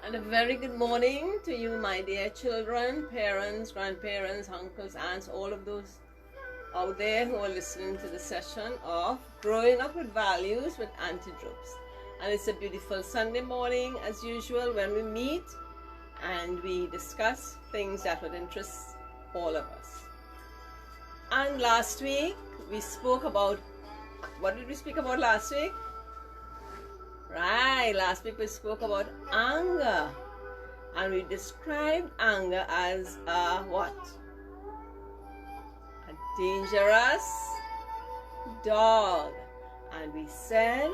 And a very good morning to you, my dear children, parents, grandparents, uncles, aunts, all of those out there who are listening to the session of Growing Up with Values with Aunty Drups. And it's a beautiful Sunday morning, as usual, when we meet and we discuss things that would interest all of us. And last week, we spoke about, what did we speak about last week? Right, last week we spoke about anger, and we described anger as a what? A dangerous dog. And we said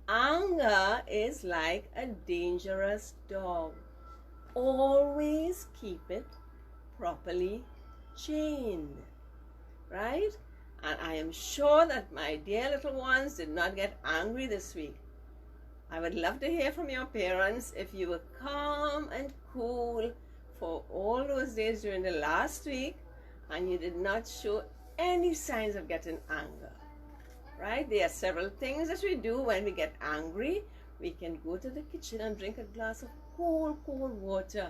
anger is like a dangerous dog. Always keep it properly chained, right? And I am sure that my dear little ones did not get angry this week. I would love to hear from your parents if you were calm and cool for all those days during the last week and you did not show any signs of getting anger, right? There are several things that we do when we get angry. We can go to the kitchen and drink a glass of cold water.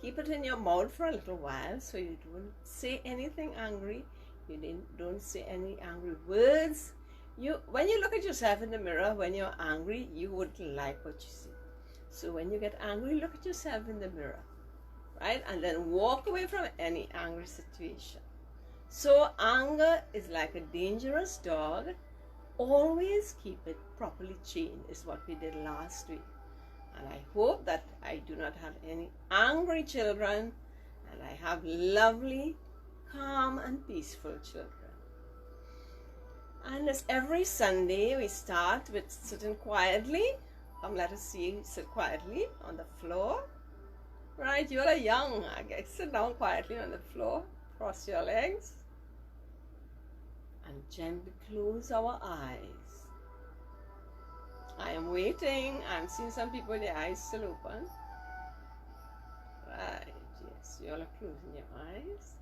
Keep it in your mouth for a little while so you don't say anything angry. You don't say any angry words. When you look at yourself in the mirror, when you're angry, you wouldn't like what you see. So when you get angry, look at yourself in the mirror, right? And then walk away from any angry situation. So anger is like a dangerous dog. Always keep it properly chained is what we did last week. And I hope that I do not have any angry children and I have lovely, calm and peaceful children. And as every Sunday, we start with sitting quietly. Come, let us see you sit quietly on the floor. Right, you all are young. Okay, sit down quietly on the floor. Cross your legs. And gently close our eyes. I am waiting. I'm seeing some people with their eyes still open. Right, yes, you all are closing your eyes.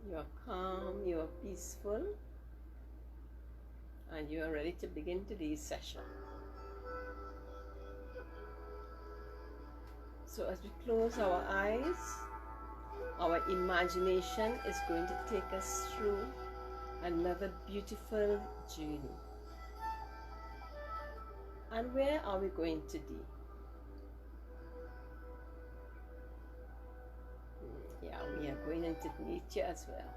You are calm, you are peaceful. And you are ready to begin today's session. So as we close our eyes, our imagination is going to take us through another beautiful journey. And where are we going to be? Yeah, we are going into nature as well.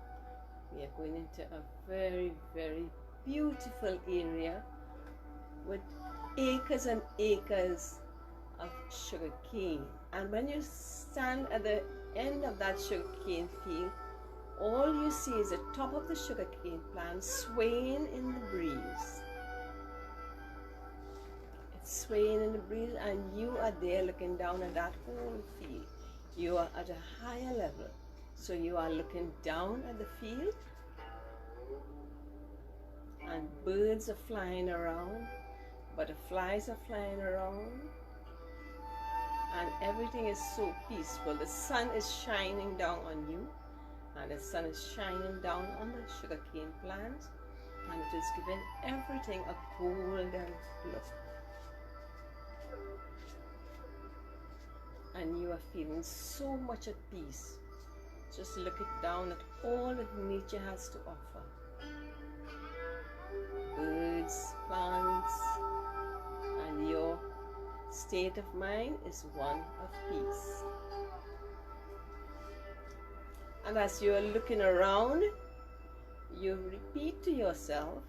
We are going into a very, very beautiful area with acres and acres of sugarcane. And when you stand at the end of that sugarcane field, all you see is the top of the sugarcane plant swaying in the breeze. It's swaying in the breeze and you are there looking down at that whole field. You are at a higher level. So you are looking down at the field and birds are flying around, butterflies are flying around, and everything is so peaceful. The sun is shining down on you, and the sun is shining down on the sugarcane plant, and it is giving everything a golden look. And you are feeling so much at peace. Just looking down at all that nature has to offer. Birds, plants, and your state of mind is one of peace. And as you are looking around, you repeat to yourself,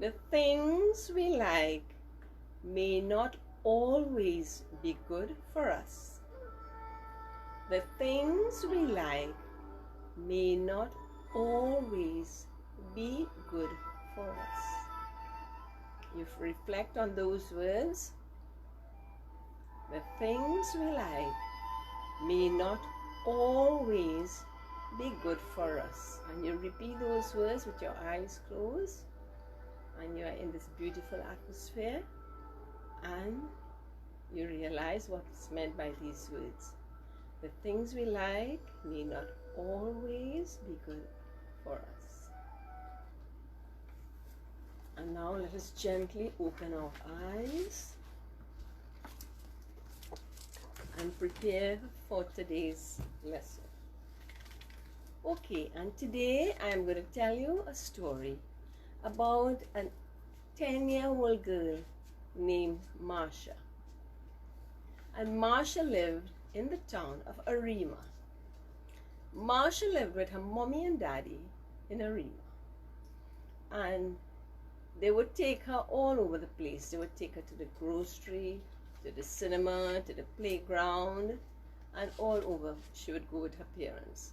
the things we like may not always be good for us. The things we like may not always be good for us. You reflect on those words. The things we like may not always be good for us. And you repeat those words with your eyes closed. And you are in this beautiful atmosphere. And you realize what is meant by these words. The things we like may not always be good for us. And now let us gently open our eyes. and prepare for today's lesson. Okay, and today I am going to tell you a story about a 10-year-old girl named Marsha. And Marsha lived in the town of Arima. Marsha lived with her mommy and daddy in Arima. And they would take her all over the place. They would take her to the grocery, to the cinema, to the playground, and all over she would go with her parents.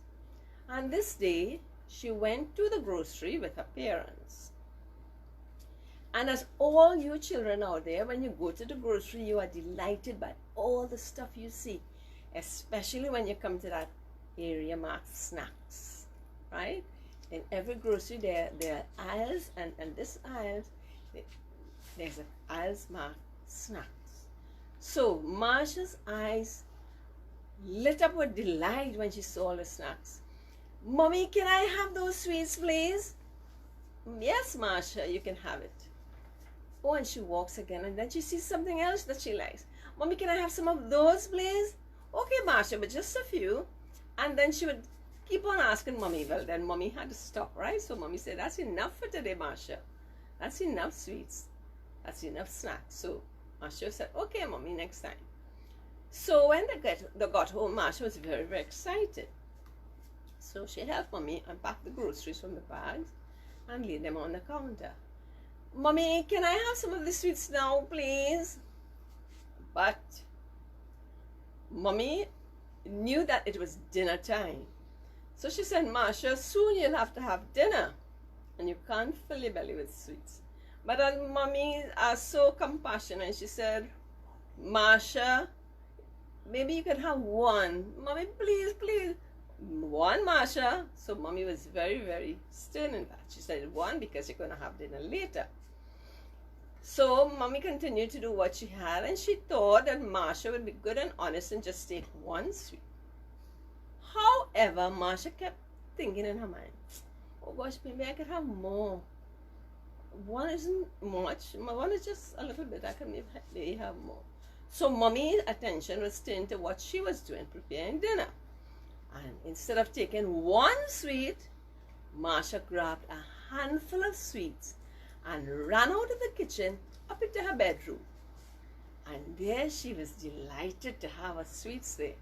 And this day, she went to the grocery with her parents. And as all you children out there, when you go to the grocery, you are delighted by all the stuff you see, especially when you come to that area marked snacks, right? In every grocery, there are aisles, and this aisle, there's an aisles marked snacks. So Marsha's eyes lit up with delight when she saw the snacks. Mommy, can I have those sweets, please? Yes, Marsha, you can have it. Oh, and she walks again, and then she sees something else that she likes. Mommy, can I have some of those, please? Okay, Marsha, but just a few. And then she would keep on asking Mommy. Well, then Mommy had to stop, right? So Mommy said, that's enough for today, Marsha. That's enough sweets. That's enough snacks. So Marsha said, okay, Mommy, next time. So when they got home, Marsha was very, very excited. So she helped Mommy unpack the groceries from the bags and laid them on the counter. Mommy, can I have some of the sweets now, please? But Mommy knew that it was dinner time. So she said, Marsha, soon you'll have to have dinner, and you can't fill your belly with sweets. But Mommy are so compassionate. She said, Marsha, maybe you can have one. Mommy, please, please. One, Marsha. So Mommy was very, very stern in that. She said one because you're going to have dinner later. So Mommy continued to do what she had, and she thought that Marsha would be good and honest and just take one sweet. However, Marsha kept thinking in her mind, oh gosh, maybe I could have more. One isn't much. One is just a little bit. I can maybe have more. So Mommy's attention was turned to what she was doing, preparing dinner. And instead of taking one sweet, Marsha grabbed a handful of sweets and ran out of the kitchen up into her bedroom. And there she was delighted to have her sweets there.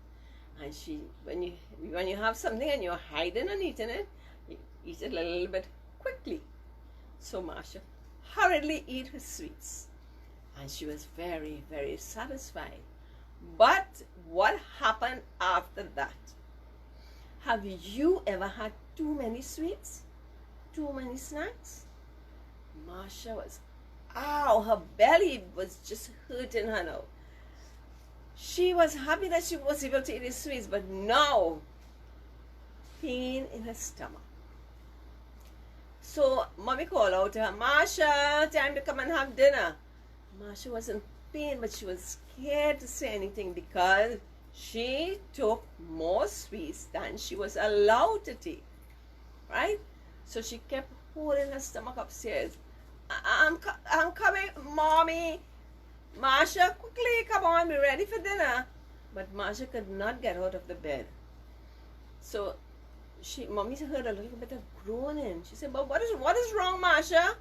And when you have something and you're hiding and eating it, you eat it a little bit quickly. So Marsha hurriedly ate her sweets, and she was very, very satisfied. But what happened after that? Have you ever had too many sweets? Too many snacks? Marsha was, her belly was just hurting her now. She was happy that she was able to eat the sweets, but now, pain in her stomach. So Mommy called out to her, Marsha, time to come and have dinner. Marsha was in pain, but she was scared to say anything because she took more sweets than she was allowed to take, right? So she kept holding her stomach upstairs. I'm coming, Mommy. Marsha, quickly, come on, we're ready for dinner. But Marsha could not get out of the bed. So Mommy heard a little bit of groaning. She said, but what is wrong, Marsha?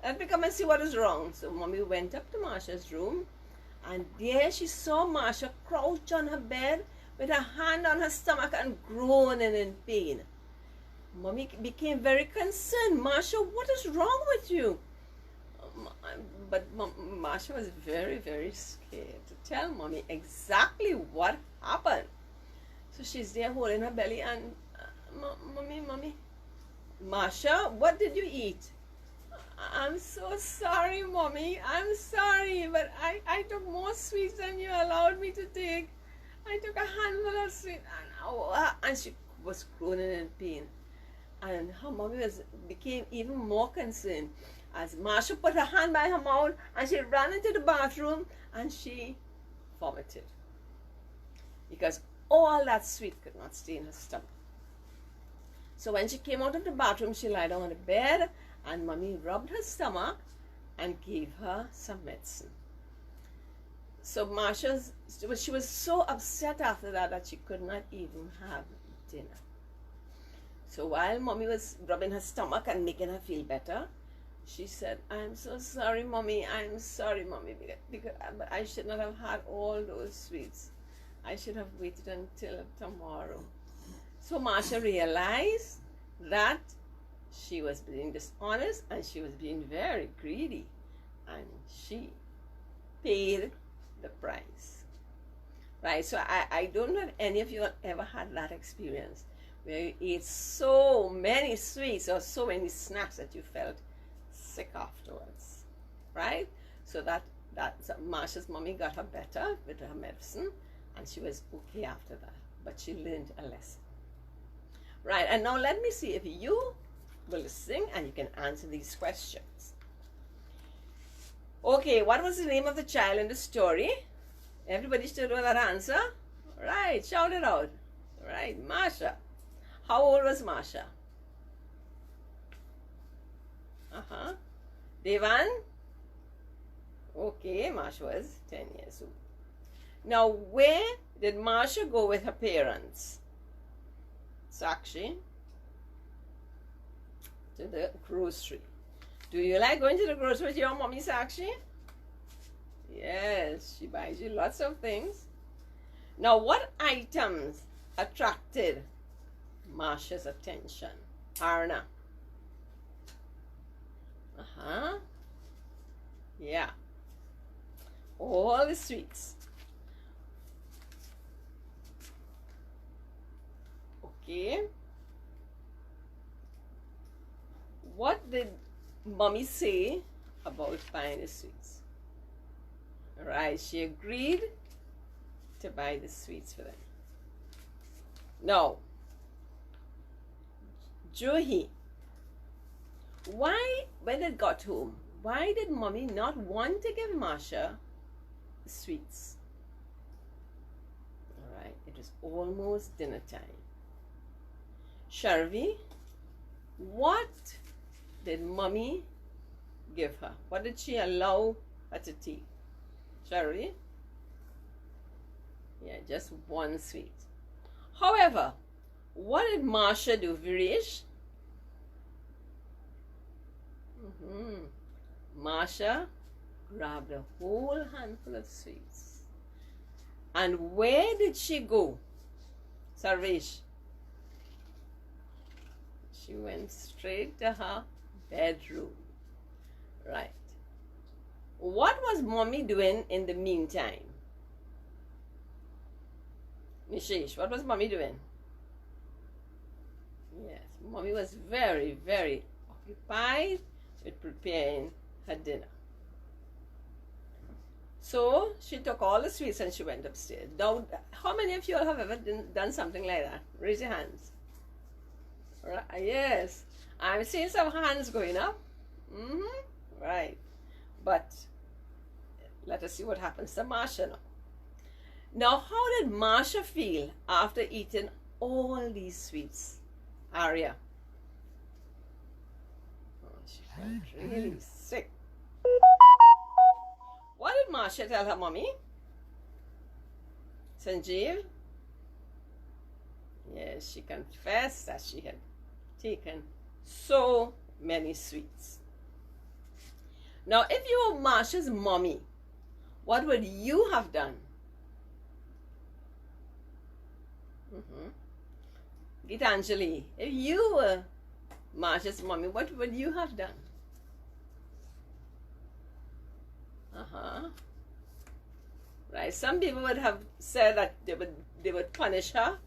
Let me come and see what is wrong. So Mommy went up to Marsha's room, and there she saw Marsha crouched on her bed with her hand on her stomach and groaning in pain. Mommy became very concerned. Marsha, what is wrong with you? But Marsha was very, very scared to tell Mommy exactly what happened. So she's there holding her belly and, Mommy, Marsha, what did you eat? I'm so sorry, Mommy. I'm sorry, but I took more sweets than you allowed me to take. I took a handful of sweets, and she was groaning in pain. And her mommy became even more concerned as Marsha put her hand by her mouth and she ran into the bathroom and she vomited because all that sweet could not stay in her stomach. So when she came out of the bathroom, she lay down on the bed and Mommy rubbed her stomach and gave her some medicine. So she was so upset after that that she could not even have dinner. So while Mommy was rubbing her stomach and making her feel better, she said, "I'm so sorry, Mommy. I'm sorry, Mommy, because I should not have had all those sweets. I should have waited until tomorrow." So Marsha realized that she was being dishonest and she was being very greedy, and she paid the price. Right? So I don't know if any of you have ever had that experience where you ate so many sweets or so many snacks that you felt sick afterwards. Right? So so Marsha's mommy got her better with her medicine and she was okay after that. But she learned a lesson. Right, and now let me see if you will sing and you can answer these questions. Okay, what was the name of the child in the story? Everybody still know that answer? Right, shout it out. Right, Marsha. How old was Marsha? Devan? Okay, Marsha was 10 years old. Now, where did Marsha go with her parents? Sakshi? To the grocery. Do you like going to the grocery with your mommy, Sakshi? Yes, she buys you lots of things. Now, what items attracted Marsha's attention? Arna? Yeah. All the sweets. Okay. What did Mommy say about buying the sweets? Right, she agreed to buy the sweets for them. Now, Juhi, when they got home, why did Mommy not want to give Marsha the sweets? All right, it was almost dinner time. Sharvi, what did Mommy give her? What did she allow her to take? Sharvi? Yeah, just one sweet. However, what did Marsha do, Virish? Marsha grabbed a whole handful of sweets. And where did she go? Sarvesh? She went straight to her bedroom. Right. What was Mommy doing in the meantime? Nishish, what was Mommy doing? Yes, Mommy was very, very occupied with preparing her dinner. So she took all the sweets and she went upstairs. Now, how many of you all have ever done something like that? Raise your hands. Right. Yes, I'm seeing some hands going up. Right. But let us see what happens to Marsha now. Now, how did Marsha feel after eating all these sweets? Arya? Oh, she felt really sick. What did Marsha tell her mommy? Sanjeev? Yes, she confessed that she had taken so many sweets. Now, if you were Marsha's mommy, what would you have done? Gitanjali, if you were Marsha's mommy, what would you have done? Right. Some people would have said that they would punish her,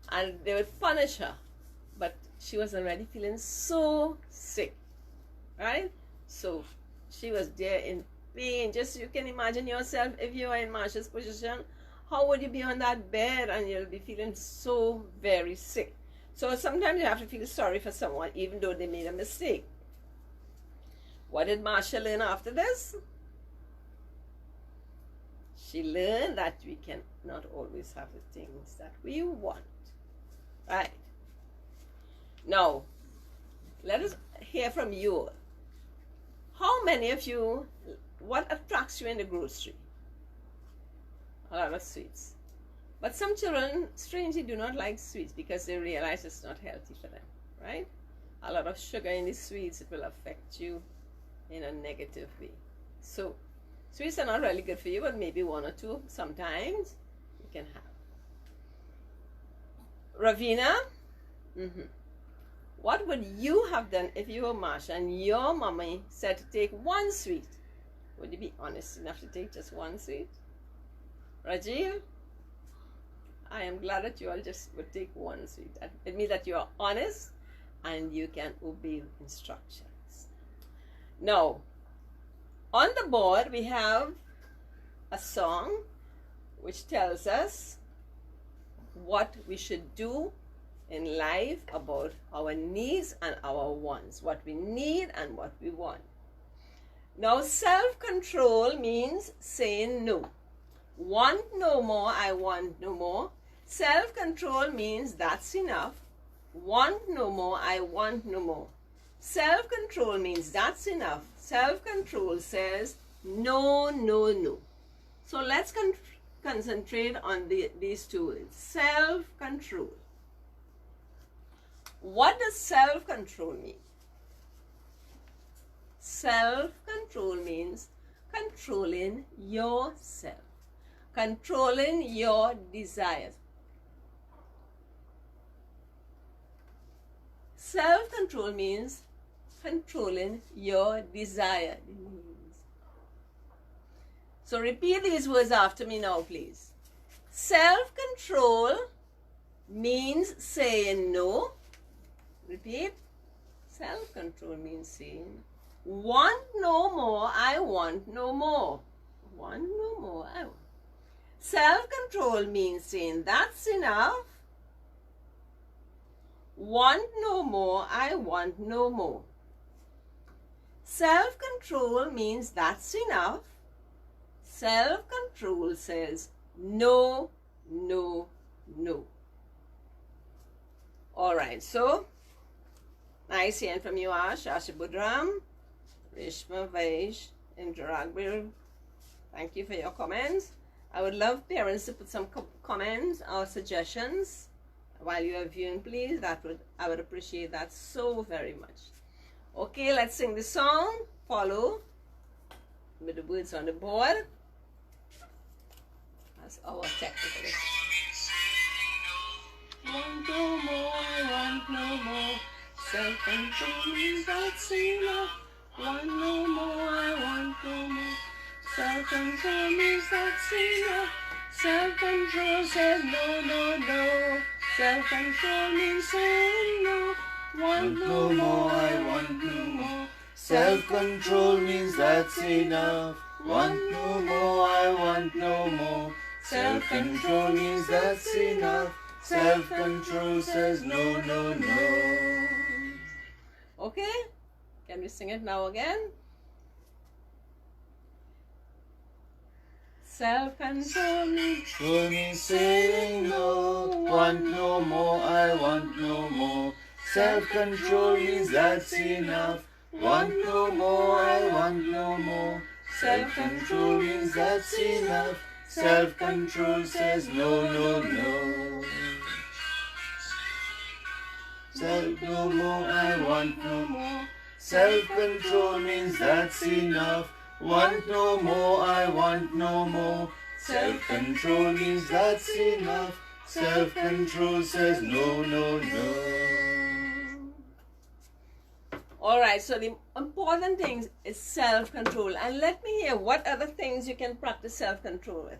and they would punish her, but she was already feeling so sick, right? So she was there in pain. Just you can imagine yourself if you are in Marsha's position. How would you be on that bed and you'll be feeling so very sick? So sometimes you have to feel sorry for someone even though they made a mistake. What did Marsha learn after this? She learned that we cannot always have the things that we want. Right? Now, let us hear from you. How many of you what attracts you in the grocery? A lot of sweets. But some children, strangely, do not like sweets because they realize it's not healthy for them, right? A lot of sugar in the sweets, it will affect you in a negative way. So, sweets are not really good for you, but maybe one or two sometimes you can have. Ravina, what would you have done if you were Marsha and your mommy said to take one sweet? Would you be honest enough to take just one sweet? Rajiv, I am glad that you all just would take one sweet. It means that you are honest and you can obey instructions. Now, on the board we have a song which tells us what we should do in life about our needs and our wants, what we need and what we want. Now, self-control means saying no. Want no more, I want no more. Self-control means that's enough. Want no more, I want no more. Self-control means that's enough. Self-control says no, no, no. So let's concentrate on these two words. Self-control. What does self-control mean? Self-control means controlling yourself, controlling your desires. Self-control means controlling your desire. So repeat these words after me now, please. Self-control means saying no. Repeat. Self-control means saying, want no more, I want no more. Want no more, I want. Self-control means saying, that's enough. Want no more, I want no more. Self-control means that's enough. Self-control says no, no, no. All right, so nice hearing from you, Ash, Asha Budram, Rishma, Vaish, Indragbir. Thank you for your comments. I would love parents to put some comments or suggestions while you are viewing, please. I would appreciate that so very much. Okay, let's sing the song. Follow with the words on the board. That's our technical. Want no more, I want no more. Self-control means that's enough. Want no more, I want no more. Self-control means that's enough. Self-control says no, no, no. Self-control means saying no. Want no more, I want no more. Self-control means that's enough. Want no more, I want no more. Self-control means that's enough. Self-control says no, no, no. Okay? Can we sing it now again? Self-control means saying no. Want no more, I want no more. Self-control means that's enough. Want no more, I want no more. Self-control means that's enough. Self-control says no, no, no. No more, I want no more. Self-control means that's enough. Want no more, I want no more. Self-control means that's enough. Self-control says no, no, no. Alright, so the important thing is self-control. And let me hear what other things you can practice self-control with.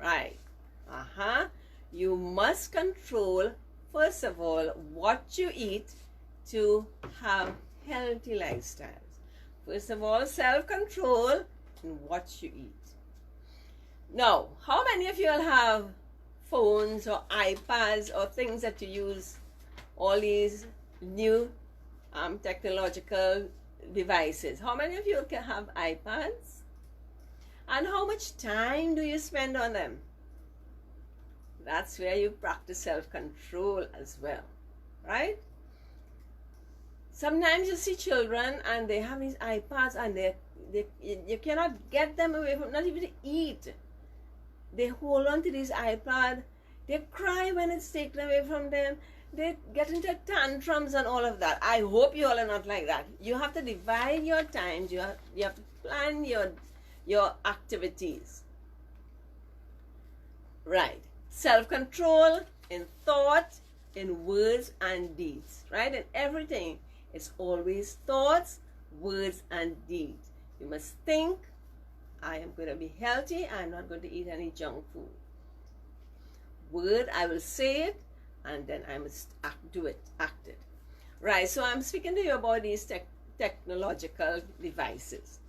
Right. You must control, first of all, what you eat to have healthy lifestyles. First of all, self-control in what you eat. Now, how many of you all have phones or iPads or things that you use, all these new technological devices? How many of you can have iPads? And how much time do you spend on them? That's where you practice self-control as well, right? Sometimes you see children and they have these iPads and you cannot get them away from, not even to eat. They hold on to this iPad. They cry when it's taken away from them. They get into tantrums and all of that. I hope you all are not like that. You have to divide your times. You have to plan your activities. Right. Self-control in thought, in words and deeds. Right? And everything is always thoughts, words and deeds. You must think, I am going to be healthy. I'm not going to eat any junk food. Word, I will say it, and then I must act it. Right, so I'm speaking to you about these technological devices.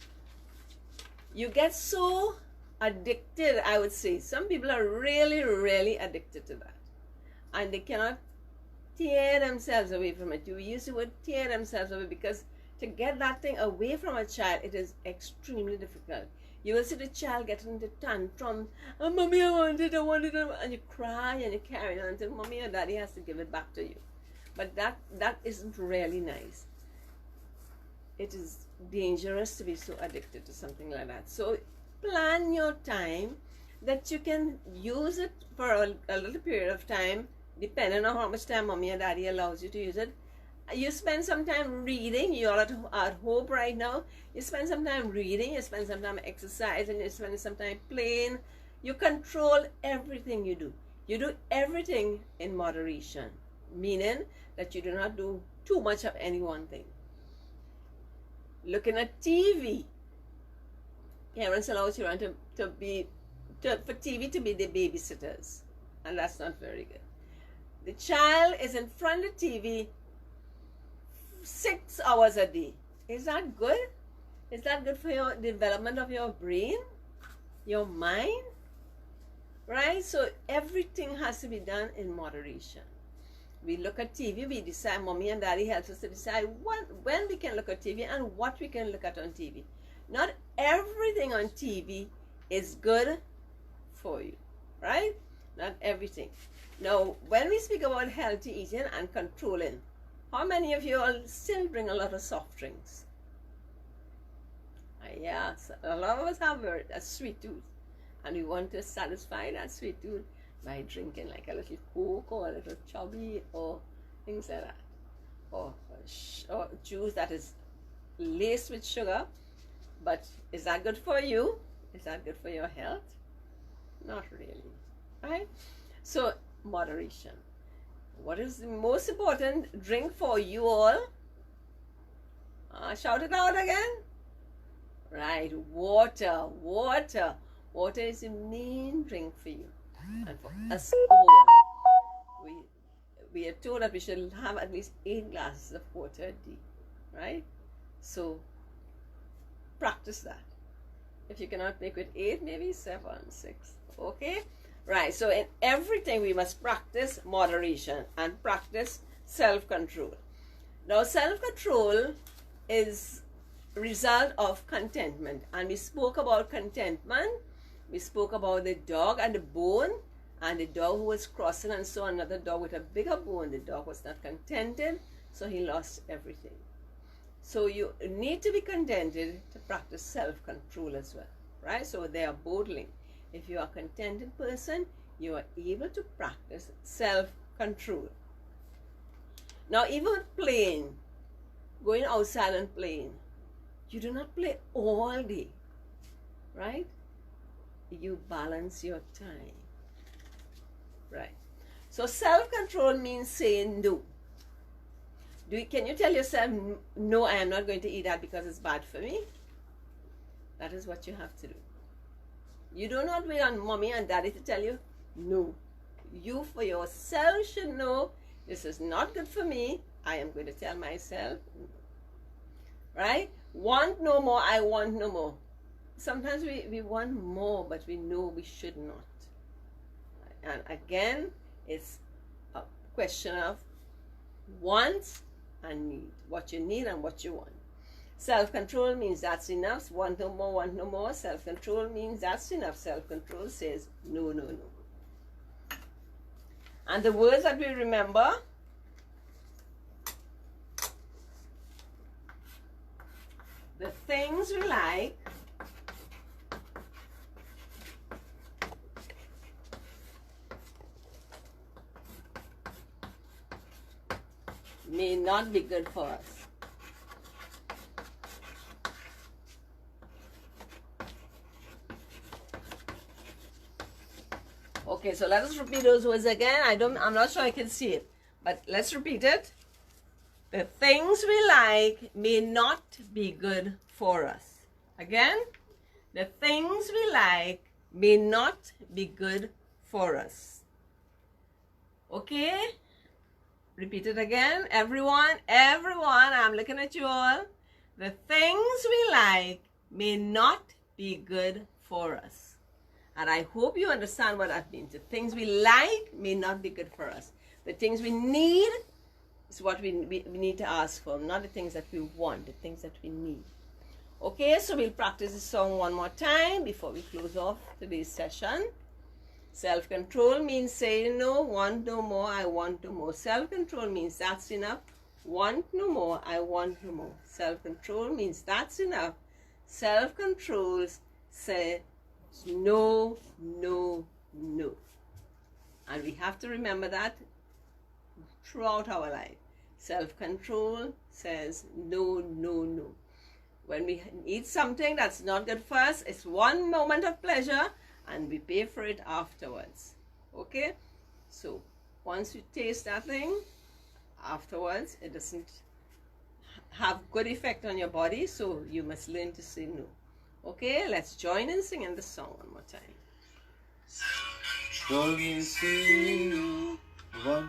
You get so addicted, I would say. Some people are really, really addicted to that. And they cannot tear themselves away from it. You use the word tear themselves away because to get that thing away from a child, it is extremely difficult. You will see the child getting into tantrum. Oh, mommy, I want it, and you cry and you carry on until mommy or daddy has to give it back to you. But that isn't really nice. It is dangerous to be so addicted to something like that. So plan your time that you can use it for a little period of time, depending on how much time mommy or daddy allows you to use it. You spend some time reading. You're at home right now. You spend some time reading. You spend some time exercising. You spend some time playing. You control everything you do. You do everything in moderation, meaning that you do not do too much of any one thing. Looking at TV. Parents allow children for TV to be the babysitters, and that's not very good. The child is in front of TV 6 hours a day. Is that good? Is that good for your development of your brain, your mind? Right? So everything has to be done in moderation. We look at TV, we decide, mommy and daddy helps us to decide when we can look at TV and what we can look at on TV. Not everything on TV is good for you, right? Not everything. Now, when we speak about healthy eating and controlling, how many of you all still bring a lot of soft drinks? Yeah, so a lot of us have a sweet tooth, and we want to satisfy that sweet tooth by drinking like a little Coke or a little Chubby or things like that, or juice that is laced with sugar. But is that good for you? Is that good for your health? Not really, right? So moderation. What is the most important drink for you all? Shout it out again. Right, water. Water is the main drink for you. And for us all, we are told that we should have at least 8 glasses of water a day. Right? So practice that. If you cannot make it 8, maybe 7, 6. Okay? Right, so in everything we must practice moderation and practice self-control. Now, self-control is a result of contentment. And we spoke about contentment. We spoke about the dog and the bone, and the dog who was crossing and saw another dog with a bigger bone. The dog was not contented, so he lost everything. So you need to be contented to practice self-control as well, right? So they are both linked. If you are a contented person, you are able to practice self-control. Now, even with playing, going outside and playing, you do not play all day, right? You balance your time, right? So self-control means saying no. Can you tell yourself, no, I am not going to eat that because it's bad for me? That is what you have to do. You do not wait on mommy and daddy to tell you no. You for yourself should know, this is not good for me. I am going to tell myself no. Right? Want no more, I want no more. Sometimes we want more, but we know we should not. And again, it's a question of wants and need. What you need and what you want. Self-control means that's enough. Want no more, want no more. Self-control means that's enough. Self-control says no, no, no. And the words that we remember, The things we like may not be good for us. Okay, so let us repeat those words again. I'm not sure I can see it, but let's repeat it. The things we like may not be good for us. Again, the things we like may not be good for us. Okay? Repeat it again. Everyone, I'm looking at you all. The things we like may not be good for us. And I hope you understand what that means. The things we like may not be good for us. The things we need is what we need to ask for, not the things that we want, the things that we need. Okay, so we'll practice this song one more time before we close off today's session. Self-control means saying no, want no more, I want no more. Self-control means that's enough, want no more, I want no more. Self-control means that's enough. Self-control says no, no, no. And we have to remember that throughout our life. Self-control says no, no, no. When we eat something that's not good for us, it's one moment of pleasure and we pay for it afterwards. Okay? So once you taste that thing, afterwards it doesn't have good effect on your body, so you must learn to say no. Okay, let's join in singing the song one more time. Self-control means saying no.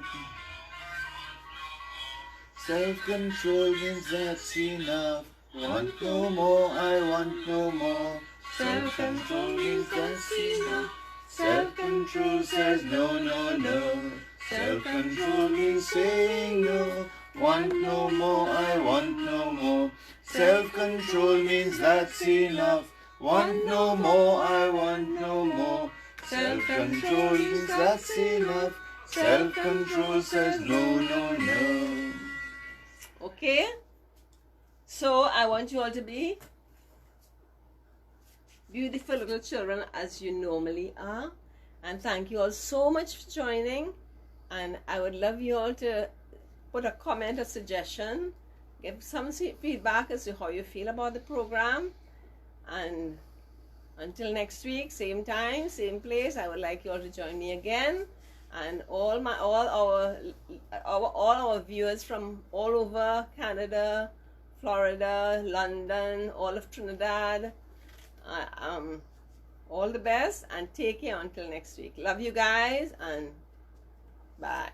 Self-control means that's enough. Want no more, I want no more. Self-control means that's enough. Self-control says no, no, no. Self-control means saying no. Want no more, I want no more. Self-control means that's enough. Want no more, I want no more. Self-control means that's enough. Self-control says no, no, no. Okay? So I want you all to be beautiful little children as you normally are. And thank you all so much for joining. And I would love you all to put a comment or suggestion. Give some feedback as to how you feel about the program. And until next week, same time, same place, I would like you all to join me again. And all our viewers from all over Canada, Florida, London, all of Trinidad, all the best and take care until next week. Love you guys and bye.